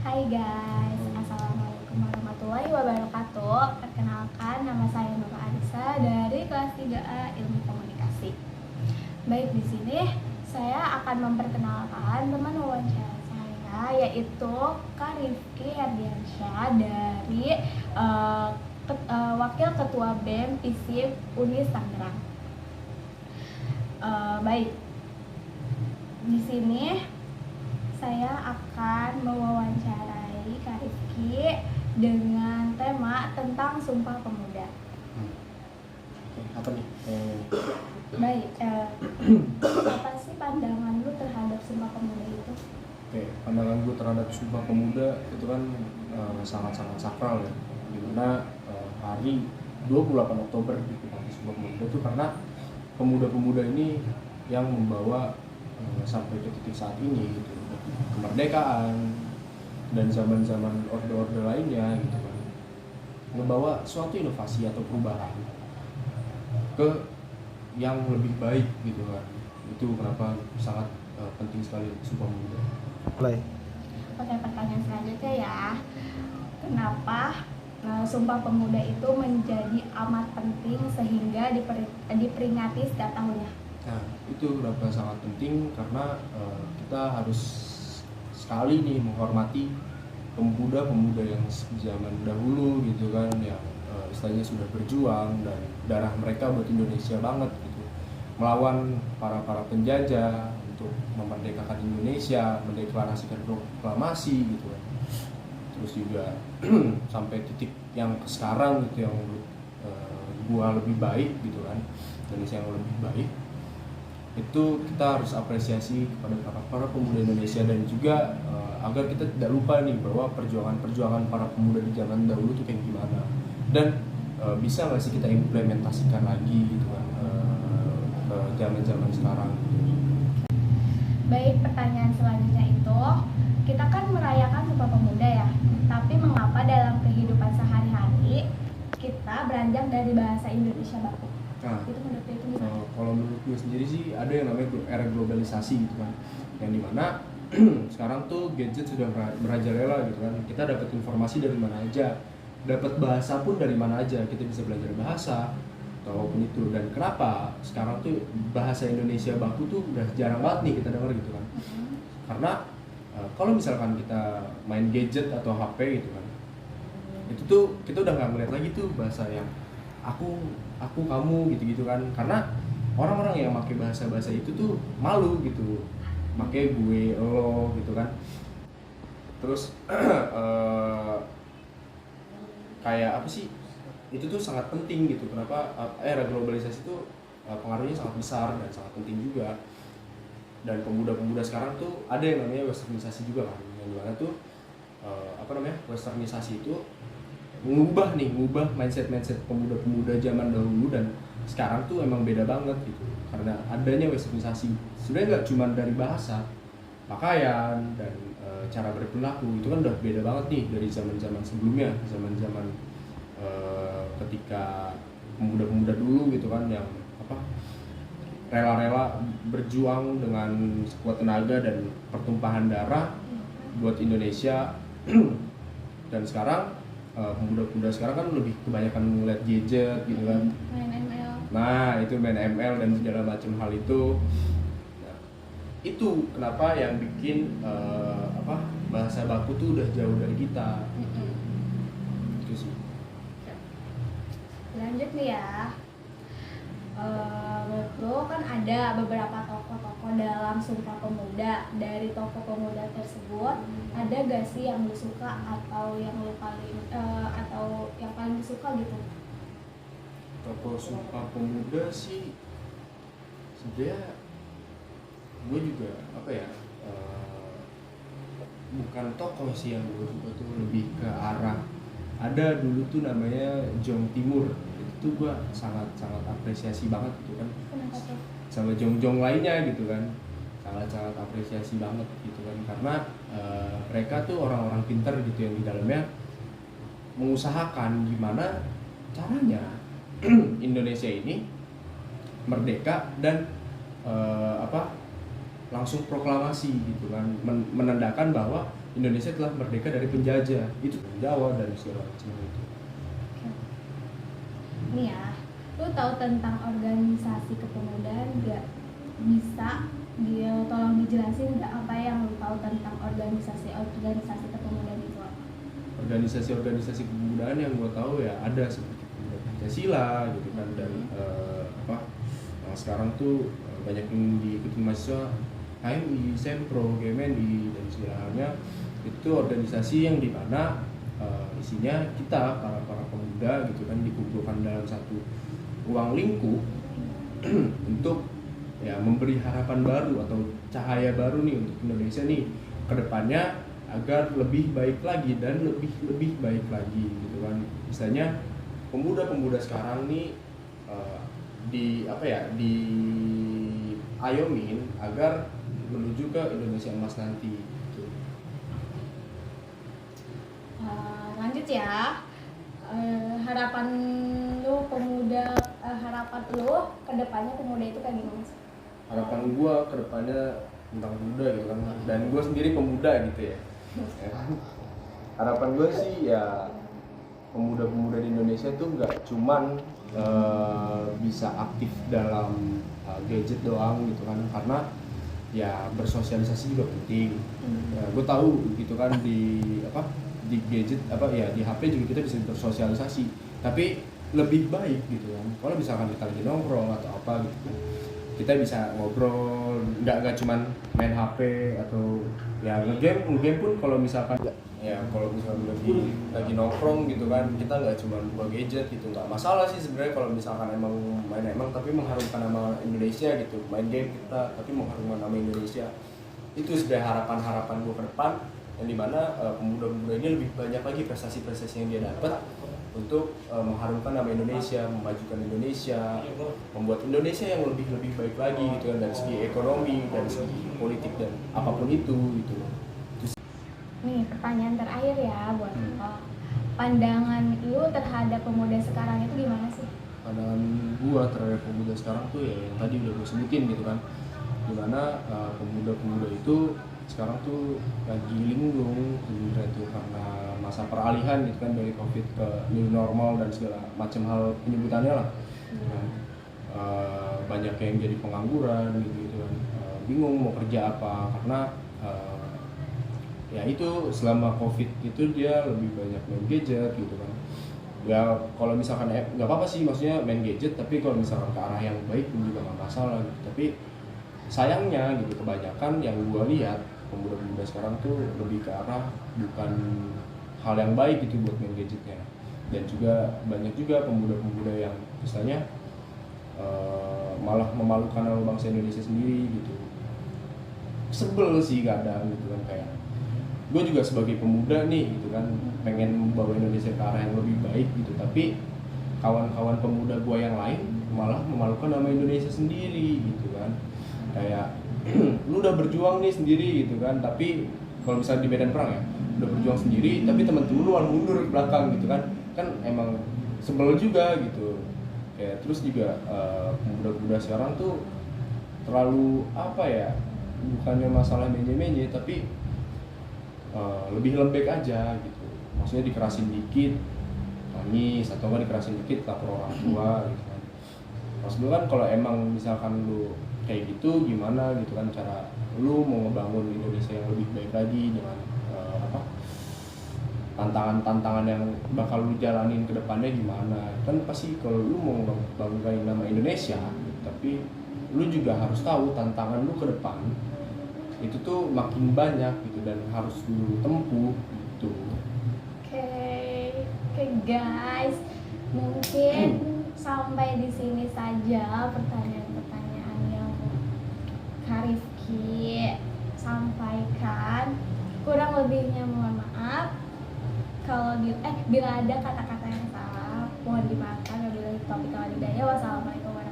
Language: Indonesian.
Hai guys, Assalamualaikum warahmatullahi wabarakatuh. Perkenalkan, nama saya Nur Arisa dari kelas 3A Ilmu Komunikasi. Baik, di sini saya akan memperkenalkan teman wawancara saya, yaitu Kak Rifki Herdiansyah dari Wakil Ketua BEM ISIP Unis Tangerang. Baik, di sini saya akan mewawancarai Kak Rifki dengan tema tentang Sumpah Pemuda. Apa nih? Baik, apa sih pandangan lu terhadap Sumpah Pemuda itu? Pandangan gue terhadap Sumpah Pemuda itu kan sangat-sangat sakral ya. Dimana hari 28 Oktober diperingati Sumpah Pemuda itu karena pemuda-pemuda ini yang membawa sampai ke titik saat ini gitu, kemerdekaan dan zaman-zaman orde-orde lainnya gitu kan, membawa suatu inovasi atau perubahan ke yang lebih baik gitu kan. Itu kenapa sangat penting sekali Sumpah Pemuda. Oke, pertanyaan selanjutnya ya, kenapa Sumpah Pemuda itu menjadi amat penting sehingga diperingati setiap tahunnya? Nah, itu kenapa sangat penting karena kita harus sekali nih menghormati pemuda-pemuda yang zaman dahulu gitu kan, yang istilahnya sudah berjuang dan darah mereka buat Indonesia banget gitu, melawan para penjajah untuk memerdekakan Indonesia, mendeklarasikan proklamasi gitu kan. Terus juga sampai titik yang sekarang gitu, yang gua lebih baik gitu kan, Indonesia yang lebih baik. Itu kita harus apresiasi kepada para pemuda Indonesia, dan juga agar kita tidak lupa nih bahwa perjuangan para pemuda di zaman dahulu tuh kayak gimana, dan bisa nggak sih kita implementasikan lagi gitu kan ke zaman sekarang. Baik, pertanyaan selanjutnya itu, kita kan merayakan Sumpah Pemuda ya, tapi mengapa dalam kehidupan sehari-hari kita beranjak dari bahasa Indonesia baku? Nah, itu menurut itu gimana? Kalau menurut gue sendiri sih ada yang namanya era globalisasi gitu kan, yang dimana sekarang tuh gadget sudah merajalela gitu kan. Kita dapat informasi dari mana aja, dapat bahasa pun dari mana aja, kita bisa belajar bahasa ataupun itu. Dan kenapa sekarang tuh bahasa Indonesia baku tuh udah jarang banget nih kita dengar gitu kan. Karena kalau misalkan kita main gadget atau HP gitu kan, itu tuh kita udah nggak ngeliat lagi tuh bahasa yang aku kamu gitu kan, karena orang-orang yang pakai bahasa itu tuh malu gitu, pakai gue lo gitu kan. Terus kayak apa sih, itu tuh sangat penting gitu. Kenapa era globalisasi itu pengaruhnya sangat besar dan sangat penting juga. Dan pemuda-pemuda sekarang tuh ada yang namanya westernisasi juga kan, yang dimana tuh westernisasi itu ngubah mindset pemuda-pemuda zaman dahulu dan sekarang tuh emang beda banget gitu, karena adanya westernisasi. Sebenarnya nggak cuma dari bahasa, pakaian, dan cara berperilaku itu kan udah beda banget nih dari zaman sebelumnya, zaman ketika pemuda-pemuda dulu gitu kan, yang rela-rela berjuang dengan sekuat tenaga dan pertumpahan darah buat Indonesia. Dan sekarang pemuda-pemuda sekarang kan lebih kebanyakan ngeliat gadget gitu kan, Main ML. nah itu main ML dan segala macam hal itu. Nah, itu kenapa yang bikin bahasa baku tuh udah jauh dari kita. Itu sih. Lanjut nih ya, menurut lo kan ada beberapa tokoh-tokoh dalam Sumpah Pemuda. Dari tokoh pemuda tersebut, ada gak sih yang lo suka atau yang lo paling suka gitu? Tokoh Sumpah Pemuda sih sebenarnya gue juga bukan tokoh sih yang gue suka, tuh lebih ke arah, ada dulu tuh namanya Jong Timur. Itu gue sangat apresiasi banget gitu kan. Kenapa tuh? Sama Jong lainnya gitu kan, sangat apresiasi banget gitu kan, karena mereka tuh orang-orang pintar gitu yang di dalamnya mengusahakan gimana caranya Indonesia ini merdeka dan langsung proklamasi gitu kan, menandakan bahwa Indonesia telah merdeka dari penjajah, itu Jawa dan segala macam itu. Nih ya, lu tahu tentang organisasi kepemudaan gak? Bisa dia tolong dijelasin nggak apa yang lu tahu tentang organisasi kepemudaan itu apa? Organisasi kepemudaan yang gue tahu ya ada seperti Pemuda Pancasila gitu kan, dan yang sekarang tuh banyak yang diikuti mahasiswa HMI, Sempro, GMNI dan segala halnya. Itu organisasi yang dimana isinya kita para pemuda gitu kan dikumpulkan dalam satu ruang lingkup untuk ya memberi harapan baru atau cahaya baru nih untuk Indonesia nih ke depannya agar lebih baik lagi dan lebih baik lagi gitu kan. Misalnya pemuda-pemuda sekarang nih di ayomin agar menuju ke Indonesia emas nanti gitu. Lanjut ya. Harapan lu ke depannya pemuda itu kayak gimana sih? Harapan gue ke depannya tentang pemuda gitu kan, dan gue sendiri pemuda gitu ya. Harapan gue sih ya pemuda-pemuda di Indonesia tuh nggak cuman bisa aktif dalam gadget doang gitu kan, karena ya bersosialisasi juga penting. Ya, gue tahu gitu kan di gadget di HP juga kita bisa bersosialisasi, tapi lebih baik gitu kan kalau misalkan kita lagi nongkrong atau apa gitu kan, kita bisa ngobrol, nggak cuman main HP atau ya ngegame pun. Kalau misalkan lagi nongkrong gitu kan, kita nggak cuma buka gadget gitu, nggak masalah sih sebenarnya kalau misalkan emang tapi mengharumkan nama Indonesia gitu, main game kita tapi mengharumkan nama Indonesia. Itu sudah harapan gue ke depan, yang dimana pemuda-pemuda ini lebih banyak lagi prestasi-prestasi yang dia dapat untuk mengharumkan nama Indonesia, memajukan Indonesia, membuat Indonesia yang lebih baik lagi gitu kan, dari segi ekonomi, dari segi politik dan apapun itu gitu. Nih pertanyaan terakhir ya buat lo. Pandangan lu terhadap pemuda sekarang itu gimana sih? Pandangan gua terhadap pemuda sekarang tuh ya yang tadi udah gue sebutin gitu kan, dimana pemuda-pemuda itu sekarang tuh lagi linglung sebenarnya tuh karena masa peralihan gitu kan, dari COVID ke new normal dan segala macam hal penyebutannya lah. Banyak yang jadi pengangguran gitu kan, bingung mau kerja apa karena ya itu selama COVID itu dia lebih banyak main gadget gitu kan. Ya kalau misalkan nggak apa-apa sih maksudnya main gadget, tapi kalau misalkan ke arah yang baik pun juga nggak masalah gitu. Tapi sayangnya gitu kebanyakan yang gua lihat pemuda-pemuda sekarang tuh lebih ke arah bukan hal yang baik gitu buat main gadgetnya. Dan juga banyak juga pemuda-pemuda yang misalnya malah memalukan nama bangsa Indonesia sendiri gitu. Sebel sih kadang gitu kan, kayak gue juga sebagai pemuda nih gitu kan pengen membawa Indonesia ke arah yang lebih baik gitu, tapi kawan-kawan pemuda gue yang lain malah memalukan nama Indonesia sendiri gitu kan. Kayak lu udah berjuang nih sendiri gitu kan, tapi kalau misalnya di medan perang ya udah berjuang sendiri tapi teman-teman lu malah mundur ke belakang gitu kan emang sebel juga gitu. Kayak terus juga pemuda-pemuda sekarang tuh terlalu bukannya masalah menye-menye, tapi lebih lembek aja gitu. Maksudnya dikerasin dikit nangis, atau enggak dikerasin dikit lapor orang tua gitu kan. Maksud lu kan kalau emang misalkan lu kayak gitu gimana gitu kan cara lu mau ngebangun Indonesia yang lebih baik lagi dengan tantangan-tantangan yang bakal lu jalanin ke depannya gimana. Kan pasti kalau lu mau banggain nama Indonesia, tapi lu juga harus tahu tantangan lu ke depan itu tuh makin banyak gitu dan harus lu tempuh gitu. Oke guys, mungkin sampai di sini saja pertanyaan-pertanyaan yang Kak Rifki sampaikan. Kurang lebihnya mohon maaf. Kalau bila ada kata-kata yang salah mohon dimaafkan. Wabillahi taufiq wal hidayah. Wassalamualaikum warahmatullahi wabarakatuh.